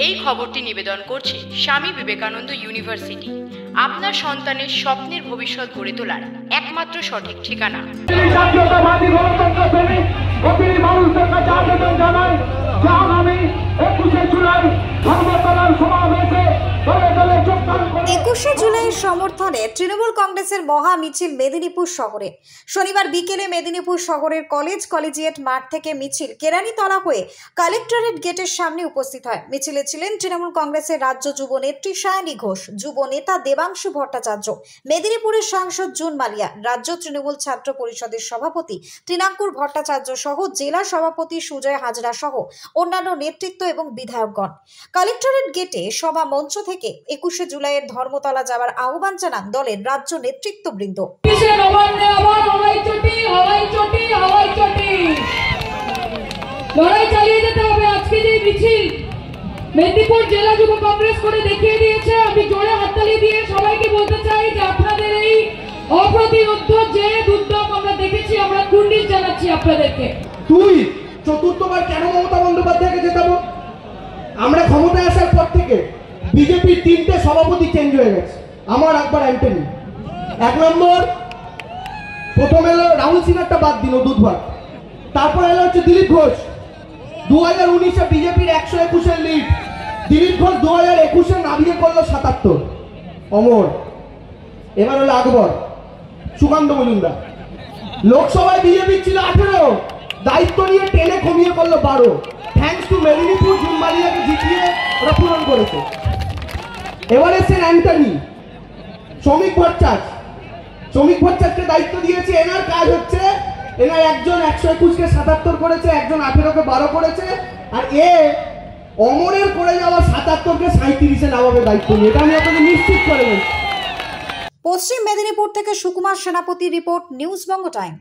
এই খবরটি নিবেদন করছে স্বামী বিবেকানন্দ ইউনিভার্সিটি, আপনার সন্তানের স্বপ্নের ভবিষ্যৎ গড়ে তোলার একমাত্র সঠিক ঠিকানা। একুশে জুলাইয়ের সমর্থনে তৃণমূল কংগ্রেসের মহা মিছিল মেদিনীপুর শহরে। শনিবার বিকেলে মেদিনীপুর শহরের কলেজিয়েট মাঠ থেকে মিছিল কেরানীতলা হয়ে কালেক্টরেট গেটের সামনে উপস্থিত হয়। মিছিলে ছিলেন তৃণমূল কংগ্রেসের রাজ্য যুব নেত্রী সায়নী ঘোষ, যুব নেতা দেবাংশু ভট্টাচার্য, মেদিনীপুরের সাংসদ জুন মালিয়া, রাজ্য তৃণমূল ছাত্র পরিষদের সভাপতি তৃণাঙ্কুর ভট্টাচার্য সহ জেলা সভাপতি সুজয় হাজরা সহ অন্যান্য নেতৃত্ব এবং বিধায়কগণ। কালেক্টরেট গেটে সভা মঞ্চ থেকে 21শে জুলাইয়ের ধর্মতলা যাওয়ার আহ্বান জানান দলের রাজ্য নেতৃত্ববৃন্দ। লড়াই চালিয়ে যেতে হবে। আজকে যে মিছিল মেদিনীপুর জেলা যুব কংগ্রেস করে দেখিয়ে দিয়েছে, আমি জোরে হাততালি দিয়ে সবাইকে বলতে চাই যে আপনাদের এই অপ্রতিরোধ্য যে উদ্যম আমরা দেখেছি, আমরা কুর্নিশ জানাচ্ছি আপনাদেরকে। তুই চতুর্থবার কেন মমতা বন্দ্যোপাধ্যায়কে জেতাবো? আমরা ক্ষমতায় আসার পর থেকে বিজেপির 3টে সভাপতি চেঞ্জ হয়ে গেছে। আমার একবার অ্যান্টনি 1 নম্বর, প্রথম এলো রাহুল সিনহারটা বাদ দিল দুধভাত, তারপর এলো হচ্ছে দিলীপ ঘোষ। 2019-এ বিজেপির 121-এর লিড, দিলীপ ঘোষ 2021-এ নামিয়ে করলো 77। অমর। এবার হলো আকবর, সুকান্ত মজুমদার। লোকসভায় বিজেপির ছিল 18, দায়িত্ব নিয়ে টেনে কমিয়ে করলো 12। থ্যাঙ্কস টু মেদিনীপুর জুন মালিয়াকে জিতিয়ে ওরা পূরণ করেছে। এবার এসেছেন অ্যান্টনি, শ্রমিক ভট্টাচার্যকে দায়িত্ব দিয়েছে। এনার কাজ হচ্ছে, এনার একজন 121-কে 77 করেছে, একজন 18-কে 12 করেছে, আর অমরের করে যাওয়া 77-কে 37-এ নামাবে দায়িত্ব নিয়ে। এটা আমি আপনাকে নিশ্চিত করে বলছি। পশ্চিম মেদিনীপুর থেকে সুকুমার সেনাপতি রিপোর্ট, নিউজ বঙ্গ টাইম।